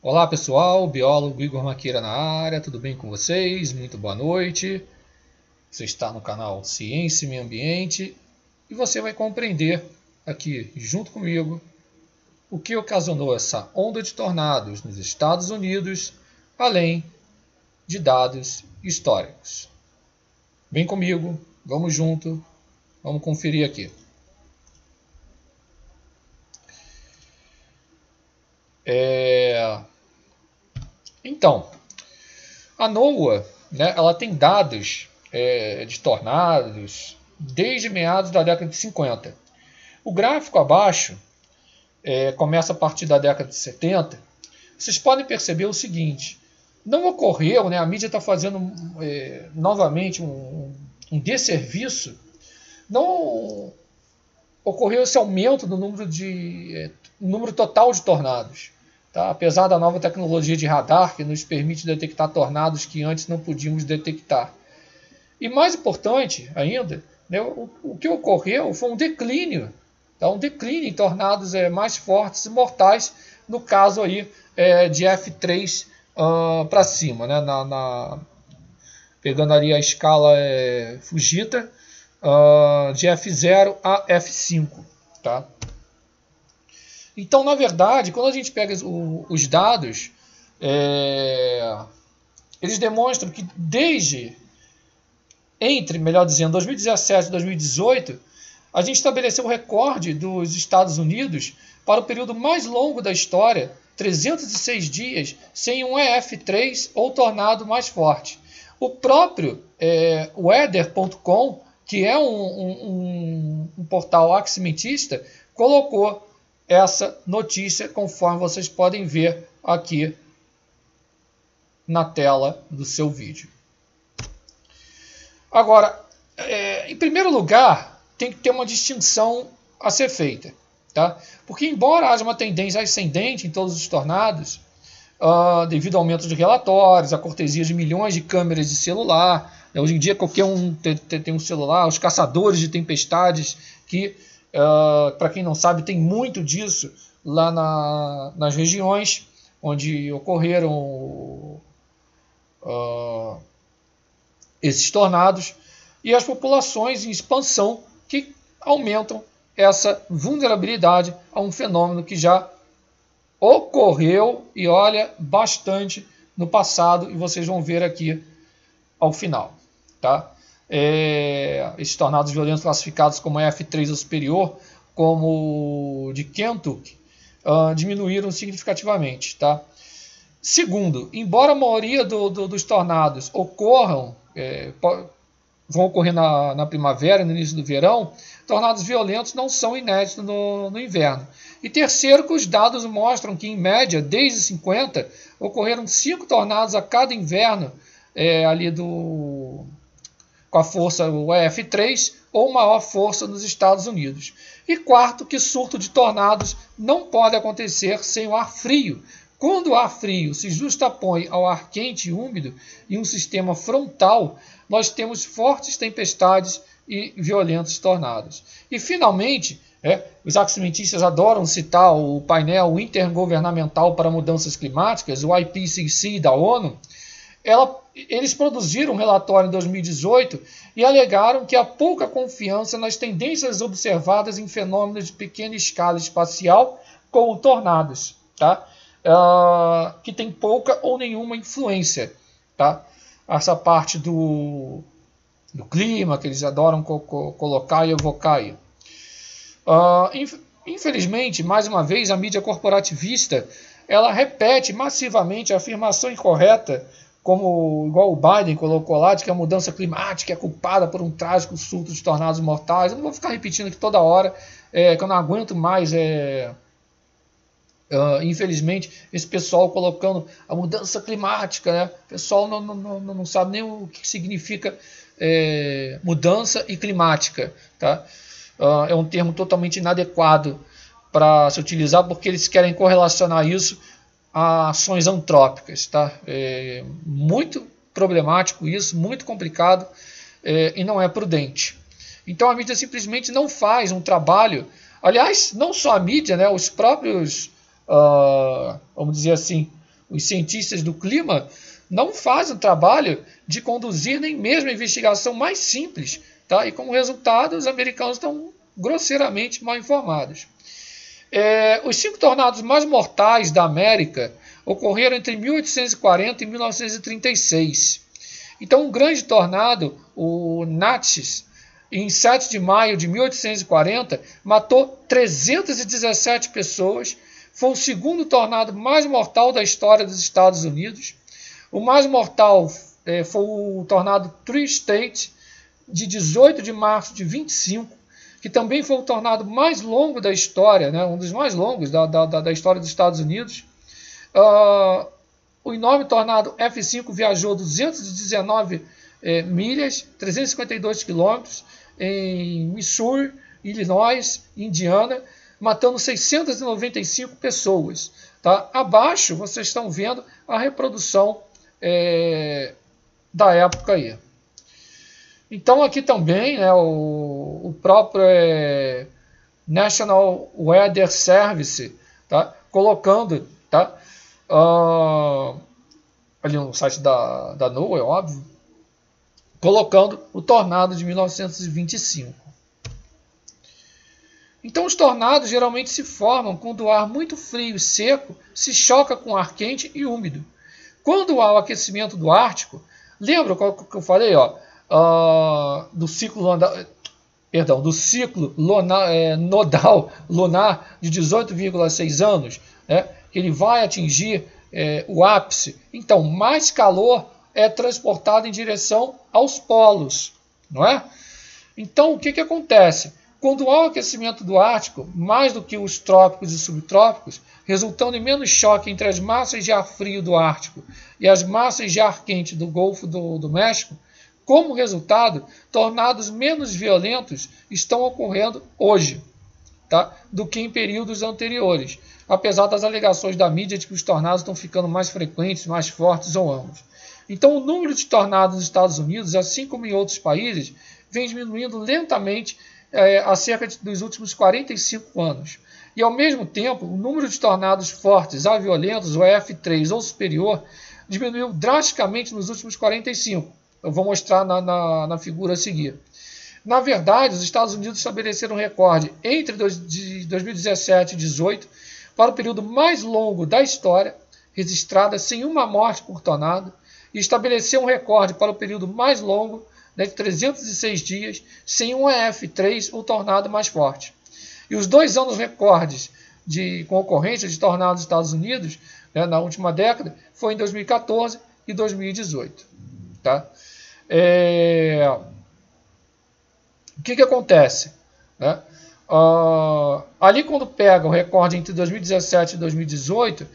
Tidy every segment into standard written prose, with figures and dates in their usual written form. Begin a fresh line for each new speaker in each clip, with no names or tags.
Olá pessoal, biólogo Igor Maqueira na área, tudo bem com vocês? Muito boa noite. Você está no canal Ciência e Meio Ambiente e você vai compreender aqui junto comigo o que ocasionou essa onda de tornados nos Estados Unidos, além de dados históricos. Vem comigo, vamos junto, vamos conferir aqui. Então, a NOAA, ela tem dados de tornados desde meados da década de 50. O gráfico abaixo começa a partir da década de 70. Vocês podem perceber o seguinte: não ocorreu, a mídia está fazendo novamente um desserviço, não ocorreu esse aumento no número total de tornados. Tá? Apesar da nova tecnologia de radar, que nos permite detectar tornados que antes não podíamos detectar. E mais importante ainda, o que ocorreu foi um declínio. Tá? Um declínio em tornados mais fortes e mortais, no caso aí, de F3 para cima. Pegando ali a escala Fujita, de F0 a F5. Tá? Então, na verdade, quando a gente pega os dados, eles demonstram que melhor dizendo, 2017 e 2018, a gente estabeleceu o recorde dos Estados Unidos para o período mais longo da história, 306 dias, sem um EF3 ou tornado mais forte. O próprio weather.com, que é um portal aximetista, colocou essa notícia, conforme vocês podem ver aqui na tela do seu vídeo. Agora, em primeiro lugar, tem que ter uma distinção a ser feita. Tá? Porque, embora haja uma tendência ascendente em todos os tornados, devido ao aumento de relatórios, a cortesia de milhões de câmeras de celular, hoje em dia qualquer um tem um celular, os caçadores de tempestades que... para quem não sabe, tem muito disso lá nas regiões onde ocorreram esses tornados, e as populações em expansão que aumentam essa vulnerabilidade a um fenômeno que já ocorreu e olha bastante no passado, e vocês vão ver aqui ao final. Tá? Esses tornados violentos classificados como F3 ou superior, como de Kentucky, diminuíram significativamente. Tá? Segundo, embora a maioria dos tornados vão ocorrer na primavera e no início do verão, tornados violentos não são inéditos no inverno. E terceiro, que os dados mostram que, em média, desde 50, ocorreram 5 tornados a cada inverno com a força EF3 ou maior força nos Estados Unidos. E quarto, que surto de tornados não pode acontecer sem o ar frio. Quando o ar frio se justapõe ao ar quente e úmido e um sistema frontal, nós temos fortes tempestades e violentos tornados. E, finalmente, os aximentistas adoram citar o painel intergovernamental para mudanças climáticas, o IPCC da ONU. Eles produziram um relatório em 2018 e alegaram que há pouca confiança nas tendências observadas em fenômenos de pequena escala espacial, como tornados, tá? Que tem pouca ou nenhuma influência. Tá? Essa parte do clima que eles adoram colocar e evocar aí. Infelizmente, mais uma vez, a mídia corporativista ela repete massivamente a afirmação incorreta, igual o Biden colocou lá, de que a mudança climática é culpada por um trágico surto de tornados mortais. Eu não vou ficar repetindo aqui toda hora, que eu não aguento mais... infelizmente, esse pessoal colocando a mudança climática, o pessoal não sabe nem o que significa mudança e climática. Tá? É um termo totalmente inadequado para se utilizar, porque eles querem correlacionar isso a ações antrópicas. Tá? É muito problemático isso, muito complicado e não é prudente. Então a mídia simplesmente não faz um trabalho, aliás, não só a mídia, os próprios... vamos dizer assim, os cientistas do clima não fazem o trabalho de conduzir nem mesmo a investigação mais simples, tá? E como resultado, os americanos estão grosseiramente mal informados. Os 5 tornados mais mortais da América ocorreram entre 1840 e 1936. Então, um grande tornado, o Natchez, em 7 de maio de 1840, matou 317 pessoas. Foi o segundo tornado mais mortal da história dos Estados Unidos. O mais mortal foi o tornado Tri-State, de 18 de março de 25, que também foi o tornado mais longo da história, né? Um dos mais longos da história dos Estados Unidos. O enorme tornado F5 viajou 219 milhas, 352 quilômetros, em Missouri, Illinois, Indiana, matando 695 pessoas. Tá? Abaixo vocês estão vendo a reprodução da época aí. Então aqui também, né, o próprio National Weather Service, tá, colocando, tá, ali no site da NOAA, é óbvio, colocando o tornado de 1925. Então os tornados geralmente se formam quando o ar muito frio e seco se choca com ar quente e úmido. Quando há o aquecimento do Ártico, lembra o que eu falei, do ciclo nodal lunar de 18,6 anos, né, que ele vai atingir o ápice. Então, mais calor é transportado em direção aos polos, não é? Então, o que acontece? Quando há o aquecimento do Ártico, mais do que os trópicos e subtrópicos, resultando em menos choque entre as massas de ar frio do Ártico e as massas de ar quente do Golfo do México, como resultado, tornados menos violentos estão ocorrendo hoje, tá? Do que em períodos anteriores, apesar das alegações da mídia de que os tornados estão ficando mais frequentes, mais fortes ou ambos. Então, o número de tornados nos Estados Unidos, assim como em outros países, vem diminuindo lentamente acerca dos últimos 45 anos. E, ao mesmo tempo, o número de tornados fortes a violentos, o F3 ou superior, diminuiu drasticamente nos últimos 45. Eu vou mostrar na figura a seguir. Na verdade, os Estados Unidos estabeleceram um recorde entre 2017 e 2018 para o período mais longo da história, registrada sem uma morte por tornado, e estabeleceu um recorde para o período mais longo, de 306 dias, sem um EF3, o tornado mais forte. E os 2 anos recordes com ocorrência de tornados nos Estados Unidos, né, na última década, foi em 2014 e 2018. Tá? O que acontece? Né? Ali quando pega o recorde entre 2017 e 2018,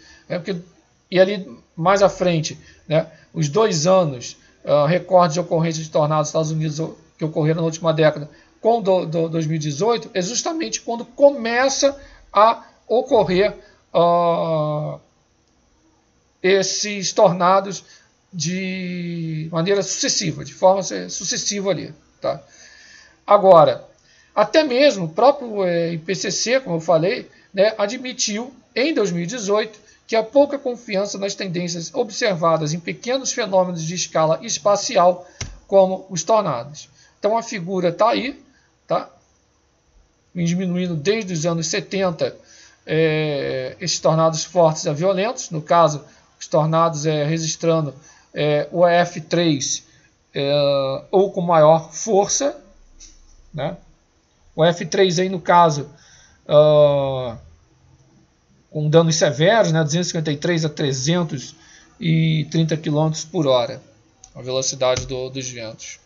e ali mais à frente, né, os 2 anos, recordes de ocorrência de tornados nos Estados Unidos que ocorreram na última década com 2018, é justamente quando começa a ocorrer esses tornados de maneira sucessiva, de forma sucessiva ali. Tá? Agora, até mesmo o próprio IPCC, como eu falei, né, admitiu em 2018 que há pouca confiança nas tendências observadas em pequenos fenômenos de escala espacial, como os tornados. Então a figura está aí, tá? Diminuindo desde os anos 70 esses tornados fortes a violentos, no caso, os tornados registrando o F3 ou com maior força, né? O F3 aí no caso com danos severos, né? 253 a 330 km por hora, a velocidade dos ventos.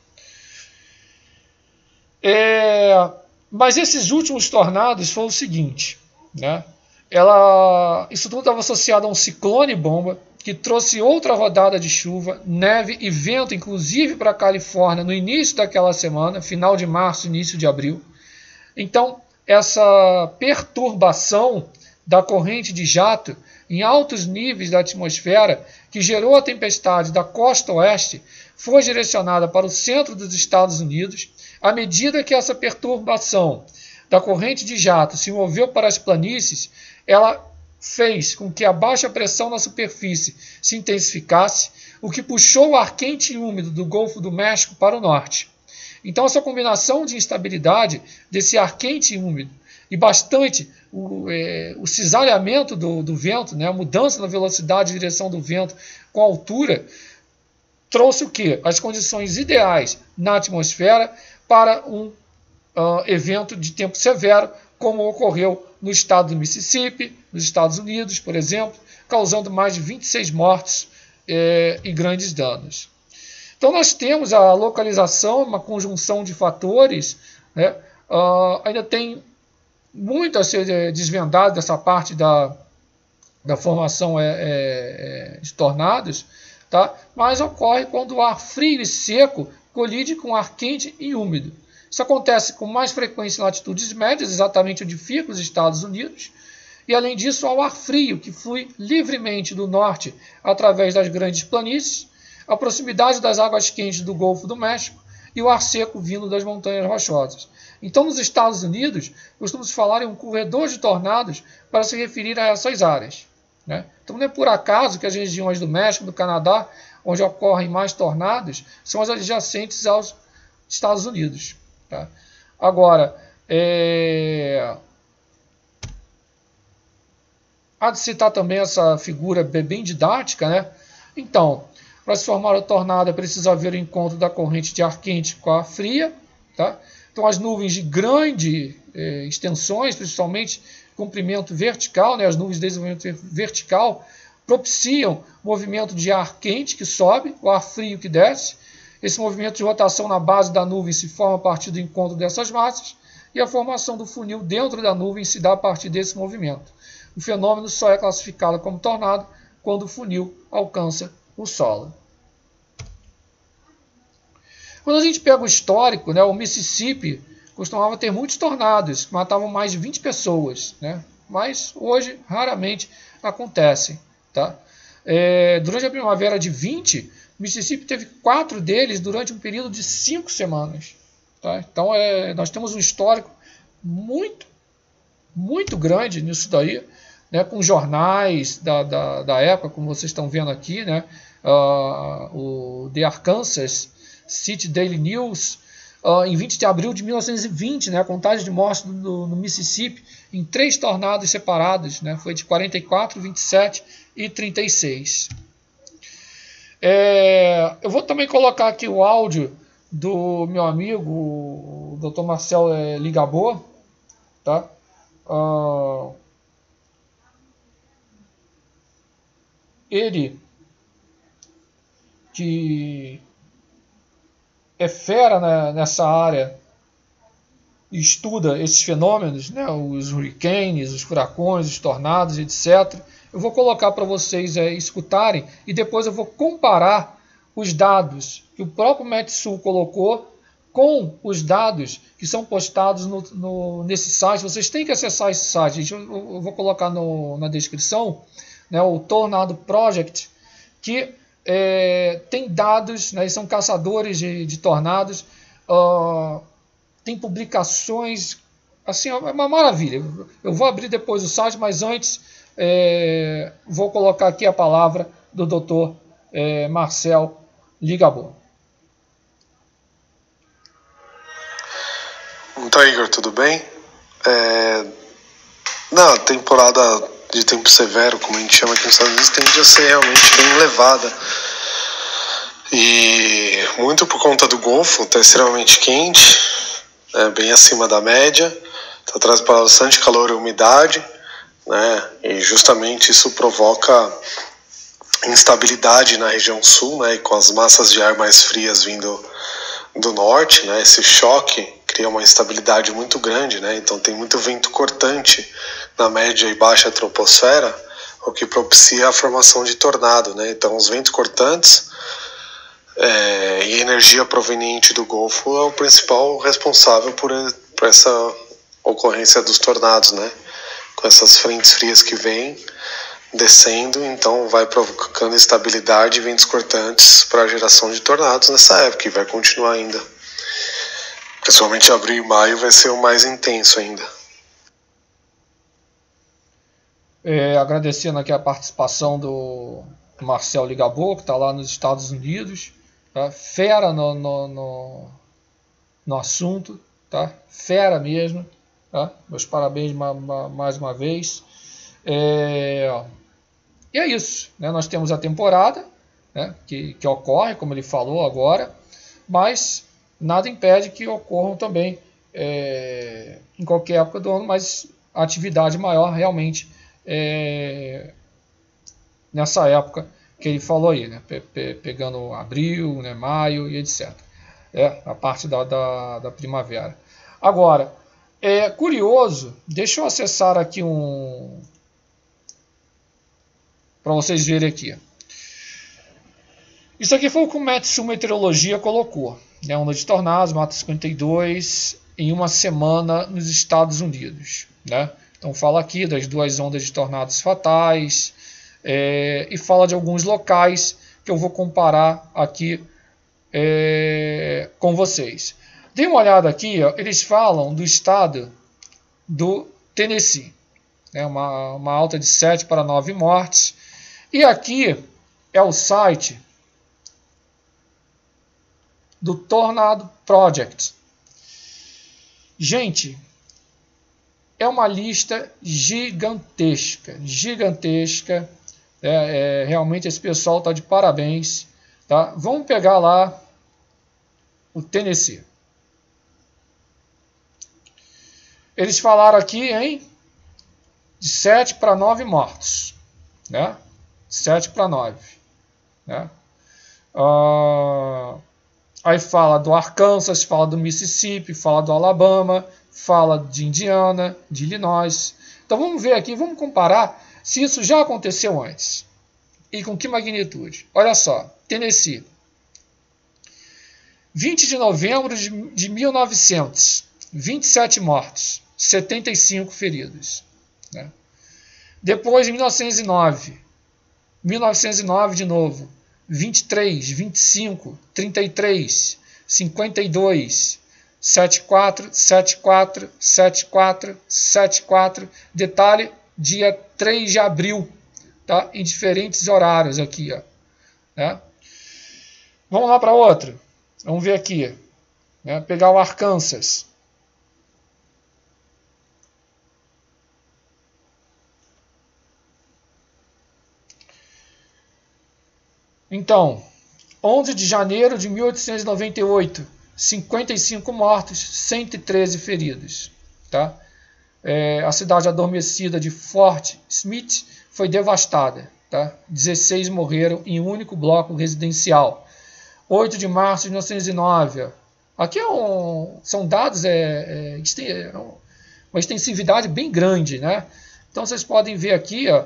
Mas esses últimos tornados foi o seguinte, né? Isso tudo estava associado a um ciclone bomba que trouxe outra rodada de chuva, neve e vento, inclusive para a Califórnia, no início daquela semana, final de março, início de abril. Então, essa perturbação da corrente de jato em altos níveis da atmosfera, que gerou a tempestade da costa oeste, foi direcionada para o centro dos Estados Unidos. À medida que essa perturbação da corrente de jato se moveu para as planícies, ela fez com que a baixa pressão na superfície se intensificasse, o que puxou o ar quente e úmido do Golfo do México para o norte. Então, essa combinação de instabilidade desse ar quente e úmido e bastante o cisalhamento do vento, né, a mudança na velocidade e direção do vento com a altura, trouxe o quê? As condições ideais na atmosfera para um evento de tempo severo, como ocorreu no estado do Mississippi, nos Estados Unidos, por exemplo, causando mais de 26 mortos e grandes danos. Então nós temos a localização, uma conjunção de fatores, né? Ainda tem muito a ser desvendado dessa parte da formação de tornados, tá? Mas ocorre quando o ar frio e seco colide com ar quente e úmido. Isso acontece com mais frequência em latitudes médias, exatamente onde ficam os Estados Unidos, e além disso ao ar frio que flui livremente do norte através das grandes planícies, a proximidade das águas quentes do Golfo do México e o ar seco vindo das montanhas rochosas. Então, nos Estados Unidos, costumamos falar em um corredor de tornados para se referir a essas áreas, né? Então, não é por acaso que as regiões do México, do Canadá, onde ocorrem mais tornados, são as adjacentes aos Estados Unidos. Tá? Agora, há de citar também essa figura bem didática, né? Então, para se formar o tornado é preciso haver o encontro da corrente de ar quente com a ar fria. Tá? Então, as nuvens de grande extensões, principalmente comprimento vertical, né? As nuvens de desenvolvimento vertical, propiciam movimento de ar quente que sobe, o ar frio que desce. Esse movimento de rotação na base da nuvem se forma a partir do encontro dessas massas e a formação do funil dentro da nuvem se dá a partir desse movimento. O fenômeno só é classificado como tornado quando o funil alcança o solo. Quando a gente pega o histórico, né, o Mississippi costumava ter muitos tornados, que matavam mais de 20 pessoas, né, mas hoje raramente acontecem. Tá? Durante a primavera de 20, Mississippi teve 4 deles durante um período de 5 semanas. Tá? Então nós temos um histórico muito, muito grande nisso daí, né, com jornais da época, como vocês estão vendo aqui, né, o The Arkansas City Daily News, em 20 de abril de 1920, né, a contagem de mortes no Mississippi em 3 tornados separados, né, foi de 44, 27 e 36. Eu vou também colocar aqui o áudio do meu amigo, o Dr. Marcel Ligabô, tá? Ele, que é fera nessa área, estuda esses fenômenos, né, os hurricanes, os furacões, os tornados, etc. Eu vou colocar para vocês escutarem e depois eu vou comparar os dados que o próprio Metsul colocou com os dados que são postados nesse site. Vocês têm que acessar esse site, gente. Eu vou colocar na descrição, né, o Tornado Project, que tem dados, né, são caçadores de tornados, tem publicações, assim, é uma maravilha. Eu vou abrir depois o site, mas antes vou colocar aqui a palavra do Dr. Marcel Ligabô.
Então, Igor, tudo bem? Na temporada de tempo severo, como a gente chama aqui nos Estados Unidos, tende a ser realmente bem elevada. E muito por conta do Golfo, está extremamente quente, bem acima da média, então traz bastante calor e umidade, né? E justamente isso provoca instabilidade na região sul, né? E com as massas de ar mais frias vindo do norte, né? Esse choque cria uma instabilidade muito grande, né? Então tem muito vento cortante na média e baixa troposfera, o que propicia a formação de tornado, né? Então os ventos cortantes e a energia proveniente do Golfo é o principal responsável por essa ocorrência dos tornados, né? Com essas frentes frias que vêm descendo, então vai provocando instabilidade e ventos cortantes para a geração de tornados nessa época, e vai continuar ainda. Principalmente abril e maio vai ser o mais intenso ainda.
Agradecendo aqui a participação do Marcel Ligabou, que está lá nos Estados Unidos, tá? Fera no assunto, tá? Fera mesmo, tá? Meus parabéns mais uma vez. E é isso, né? Nós temos a temporada, né? que ocorre, como ele falou agora, mas nada impede que ocorram também em qualquer época do ano, mas a atividade maior realmente nessa época que ele falou aí, né? Pegando abril, né? Maio e etc. A parte da primavera. Agora, é curioso, deixa eu acessar aqui para vocês verem aqui. Isso aqui foi o que o Metsu Meteorologia colocou, né? Onda de tornados, Mata 52, em uma semana nos Estados Unidos, né? Então fala aqui das 2 ondas de tornados fatais, e fala de alguns locais que eu vou comparar aqui com vocês. Dê uma olhada aqui, ó, eles falam do estado do Tennessee, né? Uma alta de 7 para 9 mortes, e aqui é o site do Tornado Project. Gente, é uma lista gigantesca. Realmente esse pessoal está de parabéns. Tá? Vamos pegar lá o Tennessee. Eles falaram aqui de 7 para 9 mortos. Né? 7 para 9. Né? Aí fala do Arkansas, fala do Mississippi, fala do Alabama, fala de Indiana, de Illinois. Então vamos ver aqui, vamos comparar se isso já aconteceu antes. E com que magnitude? Olha só, Tennessee. 20 de novembro de 1900, 27 mortos, 75 feridos. Né? Depois, em 1909 de novo, 23, 25, 33, 52, 74, 74, 74, 74. Detalhe, dia 3 de abril, tá? Em diferentes horários aqui, ó. Né? Vamos lá para outra. Vamos ver aqui. Né? Pegar o Arkansas. Então, 11 de janeiro de 1898, 55 mortos, 113 feridos. Tá? A cidade adormecida de Fort Smith foi devastada. Tá? 16 morreram em um único bloco residencial. 8 de março de 1909. Aqui são dados, uma extensividade bem grande. Né? Então vocês podem ver aqui, ó,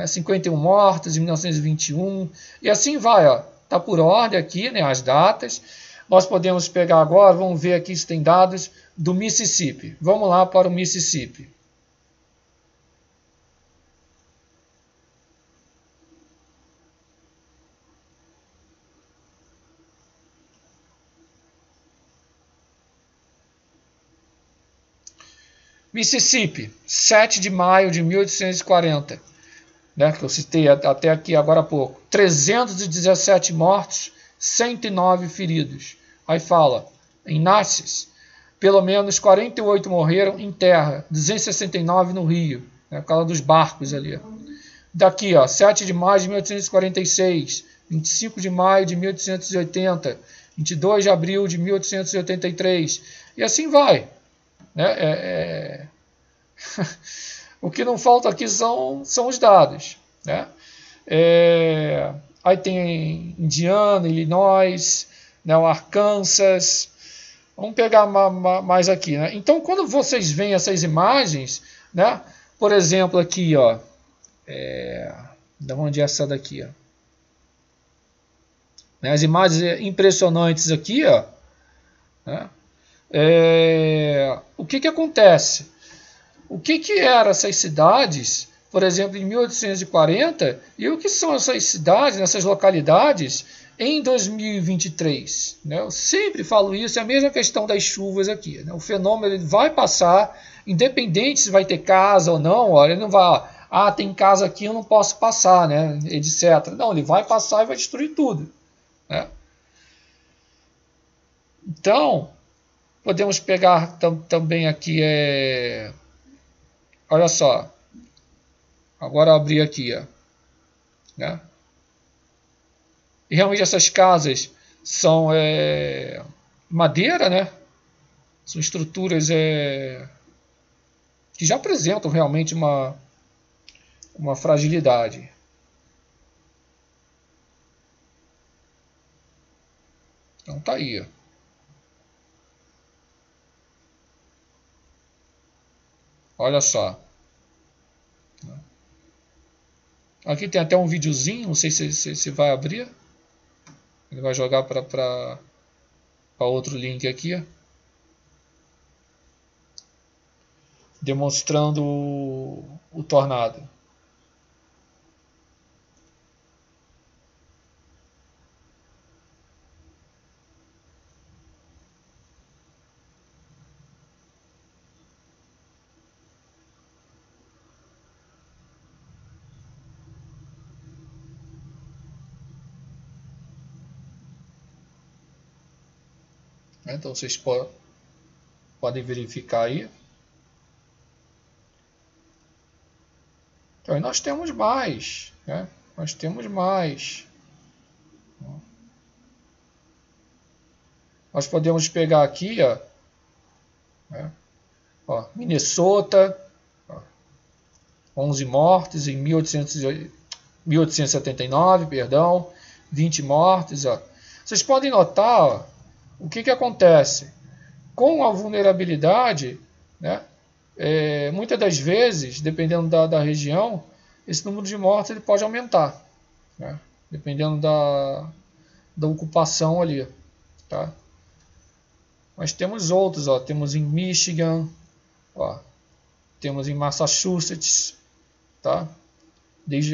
51 mortos em 1921, e assim vai, ó, tá por ordem aqui, né, as datas. Nós podemos pegar agora, vamos ver aqui se tem dados do Mississippi. Vamos lá para o Mississippi. Mississippi, 7 de maio de 1840. Né, que eu citei até aqui agora há pouco, 317 mortos, 109 feridos. Aí fala, em Natchez, pelo menos 48 morreram em terra, 269 no rio, né, por causa dos barcos ali. Daqui, ó, 7 de maio de 1846, 25 de maio de 1880, 22 de abril de 1883, e assim vai. Né, O que não falta aqui são os dados. Né? Aí tem Indiana, Illinois, né, o Arkansas. Vamos pegar mais aqui. Né? Então, quando vocês veem essas imagens, né, por exemplo, aqui, ó, da onde é essa daqui? Ó, né, as imagens impressionantes aqui, ó, né, o que acontece? O que eram essas cidades, por exemplo, em 1840, e o que são essas cidades, essas localidades, em 2023? Né? Eu sempre falo isso, é a mesma questão das chuvas aqui. Né? O fenômeno ele vai passar, independente se vai ter casa ou não, olha, ele não vai... Ah, tem casa aqui, eu não posso passar, né? Etc. Não, ele vai passar e vai destruir tudo, né? Então, podemos pegar também aqui, olha só, agora eu abri aqui, né? E realmente essas casas são madeira, né? São estruturas que já apresentam realmente uma fragilidade. Então tá aí. Olha só. Aqui tem até um videozinho, não sei se vai abrir. Ele vai jogar para outro link aqui. Demonstrando o tornado. Então vocês podem verificar aí. Então, nós temos mais, né? Nós temos mais. Nós podemos pegar aqui, né? Minnesota, 11 mortes em 1879, perdão, 20 mortes. Vocês podem notar o que acontece com a vulnerabilidade, né? Muitas das vezes, dependendo da região, esse número de mortes ele pode aumentar, né? Dependendo da ocupação ali, tá? Mas temos outros, temos em Michigan, temos em Massachusetts, tá?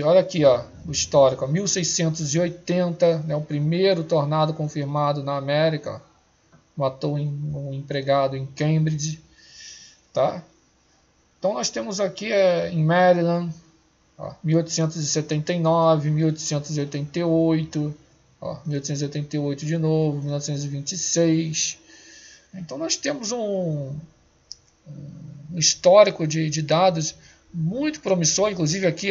Olha aqui, o histórico, 1680, né, o primeiro tornado confirmado na América, matou um empregado em Cambridge, tá? Então nós temos aqui em Maryland, 1879, 1888, 1888 de novo, 1926. Então nós temos um histórico de dados muito promissor, inclusive aqui,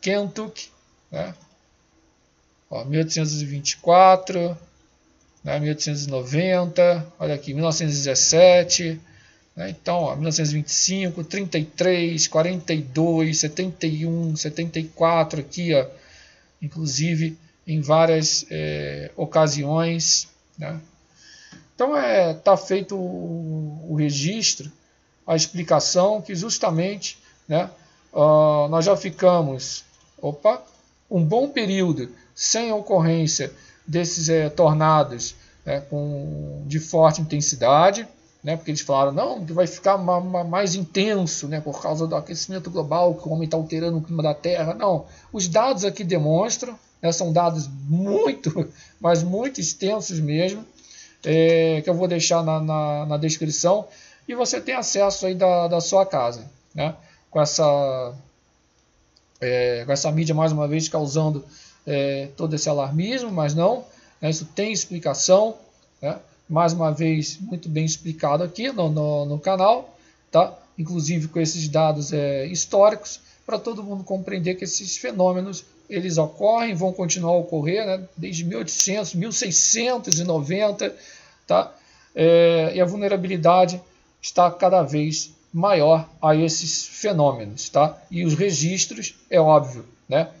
Kentucky, né? 1824, né? 1890, olha aqui, 1917, né? Então, 1925, 33, 42, 71, 74 aqui, inclusive em várias ocasiões, né? Então tá feito o registro, a explicação que justamente, né, nós já ficamos um bom período sem ocorrência desses tornados, né, de forte intensidade, né, porque eles falaram não, que vai ficar mais intenso, né, por causa do aquecimento global, que o homem está alterando o clima da Terra. Não, os dados aqui demonstram, né, são dados muito, mas muito extensos mesmo, que eu vou deixar na descrição, e você tem acesso aí da sua casa, né? Com essa mídia mais uma vez causando todo esse alarmismo, mas não, né? Isso tem explicação, né? Mais uma vez muito bem explicado aqui no canal, tá? Inclusive com esses dados históricos, para todo mundo compreender que esses fenômenos eles ocorrem, vão continuar a ocorrer, né? Desde 1800, 1690, tá? E a vulnerabilidade está cada vez maior a esses fenômenos, tá? E os registros, é óbvio, né?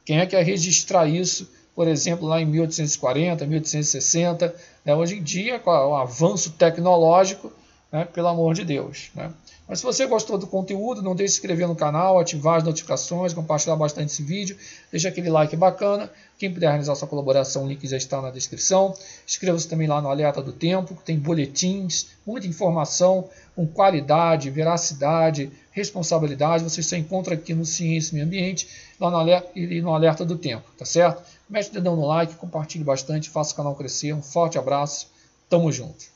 Quem é que ia registrar isso, por exemplo, lá em 1840, 1860, né? Hoje em dia, com o avanço tecnológico, né? Pelo amor de Deus, né? Mas se você gostou do conteúdo, não deixe de se inscrever no canal, ativar as notificações, compartilhar bastante esse vídeo, deixa aquele like bacana. Quem puder realizar sua colaboração, o link já está na descrição. Inscreva-se também lá no Alerta do Tempo, tem boletins, muita informação com qualidade, veracidade, responsabilidade. Você só encontra aqui no Ciência e Meio Ambiente lá no Alerta do Tempo, tá certo? Mete o dedão no like, compartilhe bastante, faça o canal crescer. Um forte abraço, tamo junto.